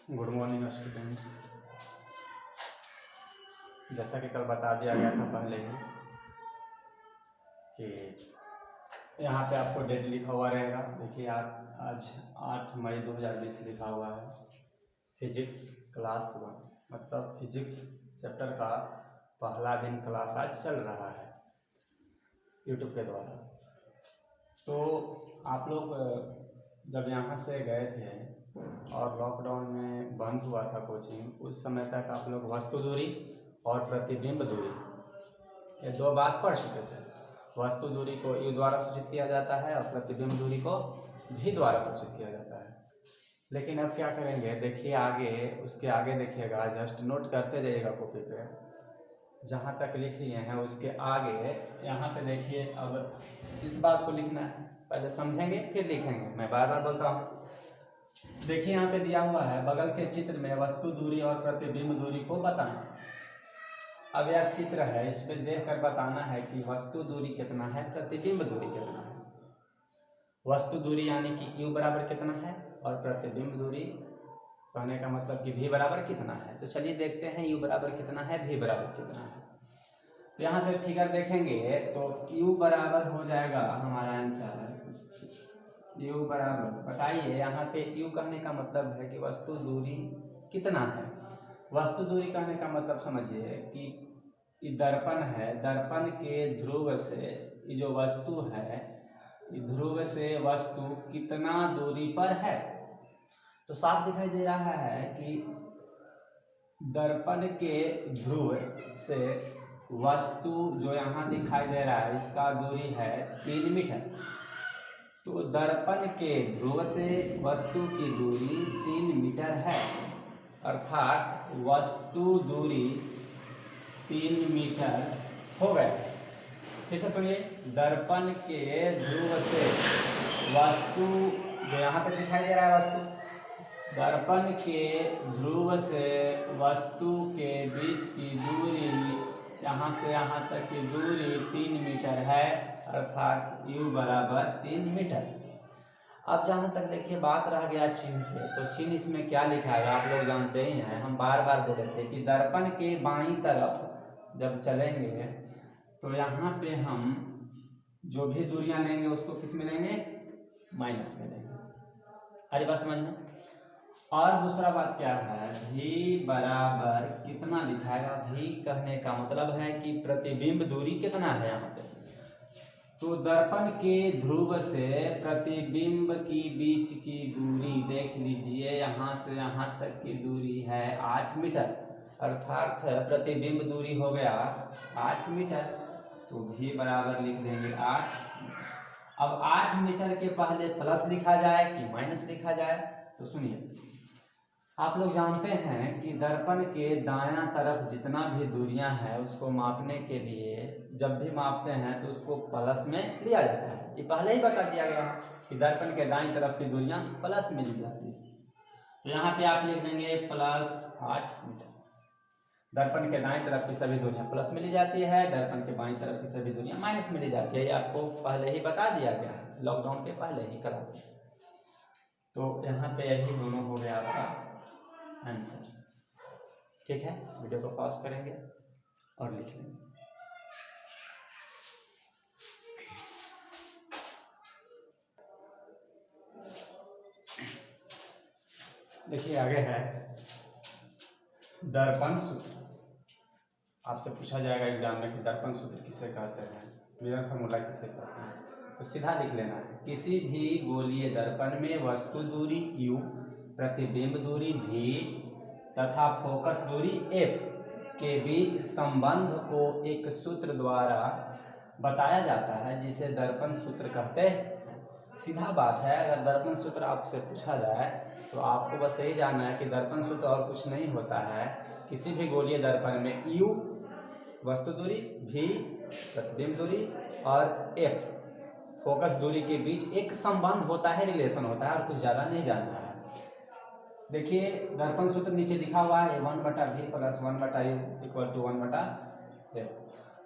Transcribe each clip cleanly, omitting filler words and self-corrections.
Good morning students. जैसा कि कल बता दिया गया था पहले ही कि यहाँ पे आपको डेट लिखा हुआ रहेगा। देखिए आज 8 मई 2020 लिखा हुआ है। फिजिक्स क्लास 1 मतलब फिजिक्स चैप्टर का पहला दिन क्लास आज चल रहा है यूट्यूब के द्वारा। तो आप लोग जब यहाँ से गए थे और लॉकडाउन में बंद हुआ था कोचिंग, उस समय तक आप लोग वस्तु दूरी और प्रतिबिंब दूरी ये दो बात पढ़ चुके थे। वस्तु दूरी को यू द्वारा सूचित किया जाता है और प्रतिबिंब दूरी को भी द्वारा सूचित किया जाता है। लेकिन अब क्या करेंगे, देखिए आगे, उसके आगे देखिएगा, जस्ट नोट करते जाइएगा कॉपी पे। जहाँ तक लिख लिए हैं उसके आगे यहाँ पे देखिए, अब इस बात को लिखना है, पहले समझेंगे फिर लिखेंगे। मैं बार बार बोलता हूँ। देखिए यहाँ पे दिया हुआ है, बगल के चित्र में वस्तु दूरी और प्रतिबिंब दूरी को बताएं। अब यह चित्र है, इस पे देख कर बताना है कि वस्तु दूरी कितना है, प्रतिबिंब दूरी कितना है। वस्तु दूरी यानी कि u बराबर कितना है और प्रतिबिंब दूरी कहने का मतलब कि v बराबर कितना है। तो चलिए देखते हैं u बराबर कितना है, v बराबर कितना है। तो यहाँ पे फिगर देखेंगे तो u बराबर हो जाएगा, हमारा आंसर है u बराबर, बताइए यहाँ पे u कहने का मतलब है कि वस्तु दूरी कितना है। वस्तु दूरी कहने का मतलब समझिए कि दर्पण है, दर्पण के ध्रुव से ये जो वस्तु है, ध्रुव से वस्तु कितना दूरी पर है। तो साफ दिखाई दे रहा है कि दर्पण के ध्रुव से वस्तु जो यहाँ दिखाई दे रहा है, इसका दूरी है 3 मीटर। तो दर्पण के ध्रुव से वस्तु की दूरी 3 मीटर है, अर्थात वस्तु दूरी 3 मीटर हो गया। फिर से सुनिए, दर्पण के ध्रुव से वस्तु जो यहाँ पे दिखाई दे रहा है, वस्तु दर्पण के ध्रुव से वस्तु के बीच की दूरी, यहाँ से यहाँ तक की दूरी 3 मीटर है, अर्थात u बराबर 3 मीटर। अब जहाँ तक देखिए बात रह गया चिन्ह पे, तो चिन्ह इसमें क्या लिखा है आप लोग जानते ही हैं। हम बार बार बोले थे कि दर्पण के बाईं तरफ जब चलेंगे तो यहाँ पे हम जो भी दूरियां लेंगे उसको किस में लेंगे, माइनस में लेंगे। हरी बात समझ में। और दूसरा बात क्या है, v बराबर कितना लिखाएगा। v कहने का मतलब है कि प्रतिबिंब दूरी कितना है यहाँ पे। तो दर्पण के ध्रुव से प्रतिबिंब की बीच की दूरी देख लीजिए, यहाँ से यहाँ तक की दूरी है 8 मीटर, अर्थात प्रतिबिंब दूरी हो गया 8 मीटर। तो v बराबर लिख देंगे 8। अब 8 मीटर के पहले प्लस लिखा जाए कि माइनस लिखा जाए, तो सुनिए, आप लोग जानते हैं कि दर्पण के दायां तरफ जितना भी दूरियां हैं उसको मापने के लिए जब भी मापते हैं तो उसको प्लस में लिया जाता है। ये पहले ही बता दिया गया कि दर्पण के दाईं तरफ की दूरियां प्लस में ली जाती है। तो यहाँ पे आप लिख देंगे प्लस 8 मीटर। दर्पण के दाईं तरफ की सभी दूरियां प्लस में ली जाती है, दर्पण के बाईं तरफ की सभी दूरियां माइनस में ली जाती है। ये आपको पहले ही बता दिया गया है लॉकडाउन के पहले ही क्लास में। तो यहाँ पे यही दोनों हो गया आपका आंसर। ठीक है, वीडियो को पॉज करेंगे और लिख लेंगे। देखिए आगे है दर्पण सूत्र। आपसे पूछा जाएगा एग्जाम में कि दर्पण सूत्र किसे कहते हैं, मिरर फार्मूला किसे कहते हैं। तो सीधा लिख लेना है, किसी भी गोलीय दर्पण में वस्तु दूरी u, प्रतिबिंब दूरी v तथा फोकस दूरी f के बीच संबंध को एक सूत्र द्वारा बताया जाता है जिसे दर्पण सूत्र कहते हैं। सीधा बात है, अगर दर्पण सूत्र आपसे पूछा जाए तो आपको बस यही जानना है कि दर्पण सूत्र और कुछ नहीं होता है। किसी भी गोलीय दर्पण में u वस्तु दूरी, v प्रतिबिंब दूरी और f फोकस दूरी के बीच एक संबंध होता है, रिलेशन होता है, और कुछ ज़्यादा नहीं जानना है। देखिए दर्पण सूत्र नीचे लिखा हुआ है 1/v plus 1/u equal to 1/f।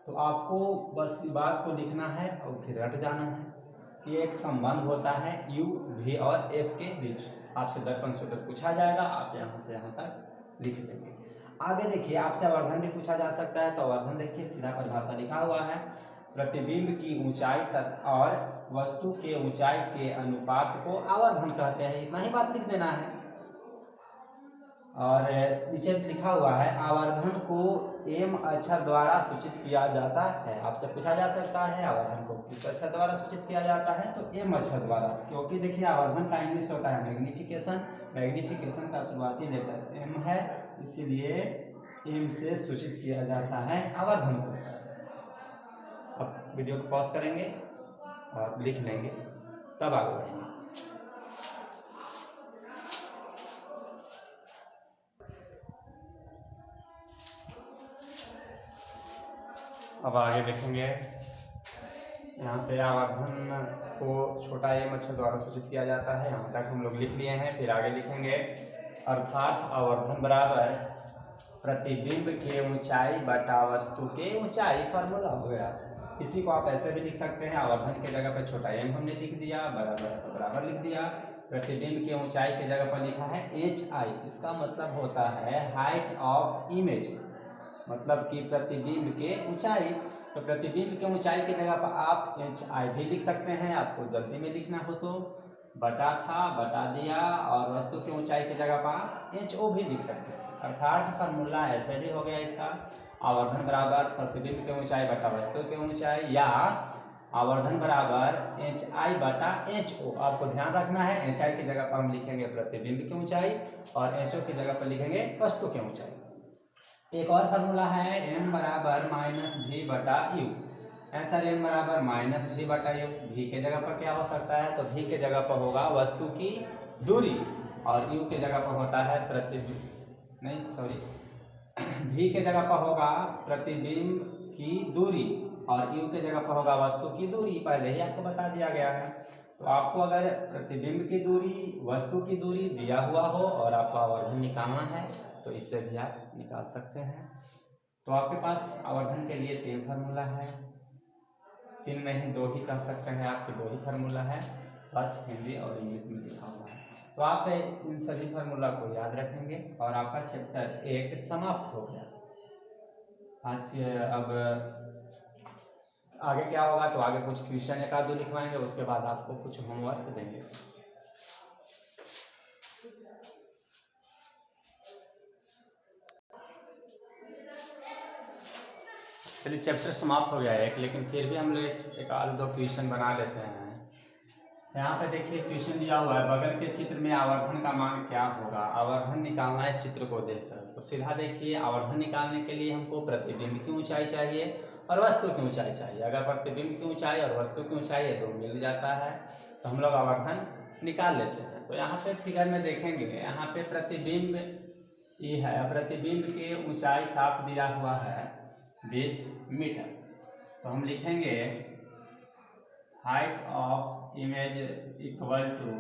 तो आपको बस बात को लिखना है और फिर रट जाना है। ये एक संबंध होता है u, v और f के बीच। आपसे दर्पण सूत्र पूछा जाएगा, आप यहाँ से यहाँ तक लिख देंगे। आगे देखिए, आपसे आवर्धन भी पूछा जा सकता है। तो आवर्धन देखिए, सीधा परिभाषा लिखा हुआ है, प्रतिबिंब की ऊंचाई और वस्तु के ऊंचाई के अनुपात को आवर्धन कहते हैं। इतना ही बात लिख देना है। और नीचे लिखा हुआ है, आवर्धन को एम अक्षर द्वारा सूचित किया जाता है। आपसे पूछा जा सकता है आवर्धन को किस अक्षर द्वारा सूचित किया जाता है, तो एम अक्षर द्वारा, क्योंकि देखिए आवर्धन का इंग्लिश होता है मैग्निफिकेशन। मैग्निफिकेशन का शुरुआती लेटर एम है, इसीलिए एम से सूचित किया जाता है आवर्धन को। अब वीडियो को पॉज करेंगे और लिख लेंगे, तब आगे बढ़ेंगे। अब आगे देखेंगे, यहाँ पे आवर्धन को छोटा एम अक्षर द्वारा सूचित किया जाता है। यहाँ तक हम लोग लिख लिए हैं। फिर आगे लिखेंगे, अर्थात आवर्धन बराबर प्रतिबिंब के ऊंचाई बटा वस्तु के ऊंचाई। फार्मूला हो गया। इसी को आप ऐसे भी लिख सकते हैं, आवर्धन के जगह पर छोटा एम हमने लिख दिया, बराबर लिख दिया। प्रतिबिंब के ऊंचाई के जगह पर लिखा है HI। इसका मतलब होता है हाइट ऑफ इमेज, मतलब कि प्रतिबिंब के ऊंचाई। तो प्रतिबिंब के ऊंचाई की जगह पर आप HI भी लिख सकते हैं। आपको जल्दी में लिखना हो तो बटा था, बटा दिया, और वस्तु की ऊंचाई की जगह पर आप HO भी लिख सकते हैं। अर्थात फार्मूला ऐसे भी हो गया इसका, आवर्धन बराबर प्रतिबिंब की ऊंचाई बटा वस्तु की ऊंचाई, या आवर्धन बराबर HI बटा HO। आपको ध्यान रखना है, HI की जगह पर हम लिखेंगे प्रतिबिंब की ऊंचाई और HO की जगह पर लिखेंगे वस्तु की ऊंचाई। एक और फार्मूला है, m बराबर माइनस v बटा u। आंसर m बराबर माइनस v बटा u। v के जगह पर क्या हो सकता है, तो v के जगह पर होगा वस्तु की दूरी, और u के जगह पर होता है v के जगह पर होगा प्रतिबिंब की दूरी, और u के जगह पर होगा वस्तु की दूरी। पहले ही आपको बता दिया गया है। तो आपको अगर प्रतिबिंब की दूरी, वस्तु की दूरी दिया हुआ हो और आपको आवर्धन निकालना है, तो इससे भी आप निकाल सकते हैं। तो आपके पास आवर्धन के लिए 3 फार्मूला है, 3 नहीं 2 ही कह सकते हैं, आपके 2 ही फार्मूला है, बस हिंदी और इंग्लिश में लिखा हुआ है। तो आप इन सभी फार्मूला को याद रखेंगे और आपका चैप्टर 1 समाप्त हो गया। आज अब आगे क्या होगा, तो आगे कुछ क्वेश्चन 1-2 लिखवाएंगे, उसके बाद आपको कुछ होमवर्क देंगे। चलिए, चैप्टर समाप्त हो गया है एक, लेकिन फिर भी हम लोग 1-2 क्वेश्चन बना लेते हैं। यहाँ पे देखिए क्वेश्चन दिया हुआ है, बगल के चित्र में आवर्धन का मान क्या होगा। आवर्धन निकालना है चित्र को देखकर। तो सीधा देखिए, आवर्धन निकालने के लिए हमको प्रतिबिंब की ऊंचाई चाहिए और वस्तु की ऊंचाई चाहिए। अगर प्रतिबिंब की ऊंचाई और वस्तु की ऊंचाई ये 2 मिल जाता है, तो हम लोग आवर्धन निकाल लेते हैं। तो यहाँ पे फिगर में देखेंगे, यहाँ पे प्रतिबिंब ये है, प्रतिबिंब की ऊंचाई साफ दिया हुआ है 20 मीटर। तो हम लिखेंगे height of image equal to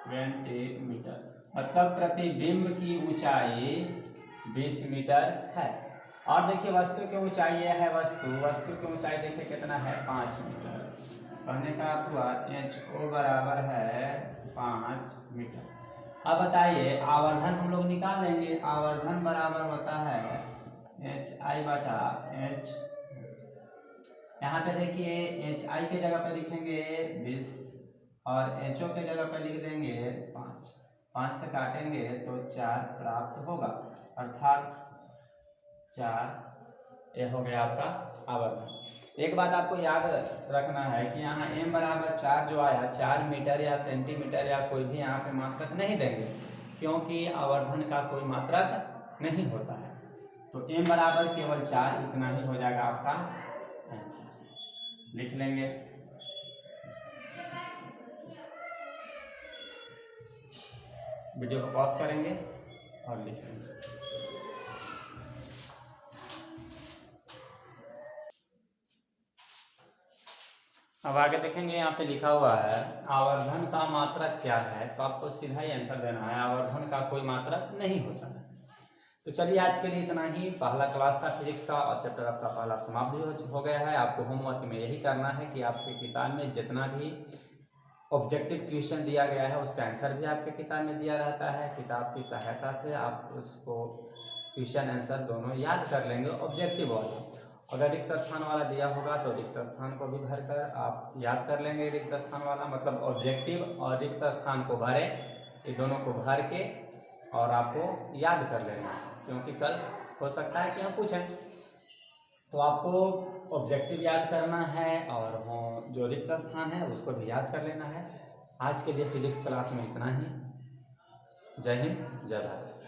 20 metre, मतलब प्रतिबिंब की ऊंचाई 20 मीटर है। और देखिए वस्तु की ऊंचाई ये है, वस्तु की ऊंचाई देखिए कितना है, 5 मीटर। कहने का अर्थ हुआ HO बराबर है 5 मीटर। अब बताइए, आवर्धन हम लोग निकाल लेंगे। आवर्धन बराबर होता है HI बटा H। यहाँ पे देखिए HI के जगह पे लिखेंगे 20 और HO के जगह पे लिख देंगे 5। 5 से काटेंगे तो 4 प्राप्त होगा, अर्थात 4 ये हो गया आपका आवर्धन। एक बात आपको याद रखना है कि यहाँ m बराबर 4 जो आया, 4 मीटर या सेंटीमीटर या कोई भी यहाँ पे मात्रक नहीं देंगे, क्योंकि आवर्धन का कोई मात्रक नहीं होता है। तो m बराबर केवल 4, इतना ही हो जाएगा आपका आंसर। लिख लेंगे। वीडियो को पॉज करेंगे और लिख लेंगे। अब आगे देखेंगे, यहाँ पे लिखा हुआ है आवर्धन का मात्रक क्या है। तो आपको सीधा ही आंसर देना है, आवर्धन का कोई मात्रक नहीं होता है। तो चलिए आज के लिए इतना ही। पहला क्लास था फिजिक्स का और चैप्टर आपका पहला समाप्त भी हो गया है। आपको होमवर्क में यही करना है कि आपके किताब में जितना भी ऑब्जेक्टिव क्वेश्चन दिया गया है उसका आंसर भी आपके किताब में दिया रहता है। किताब की सहायता से आप उसको क्वेश्चन आंसर दोनों याद कर लेंगे। ऑब्जेक्टिव वाला अगर रिक्त स्थान वाला दिया होगा तो रिक्त स्थान को भी भरकर आप याद कर लेंगे। रिक्त स्थान वाला मतलब ऑब्जेक्टिव और रिक्त स्थान को भरें, ये दोनों को भर के और आपको याद कर लेना है, क्योंकि कल हो सकता है कि हम पूछें। तो आपको ऑब्जेक्टिव याद करना है और जो रिक्त स्थान है उसको भी याद कर लेना है। आज के लिए फिजिक्स क्लास में इतना ही। जय हिंद, जय भारत।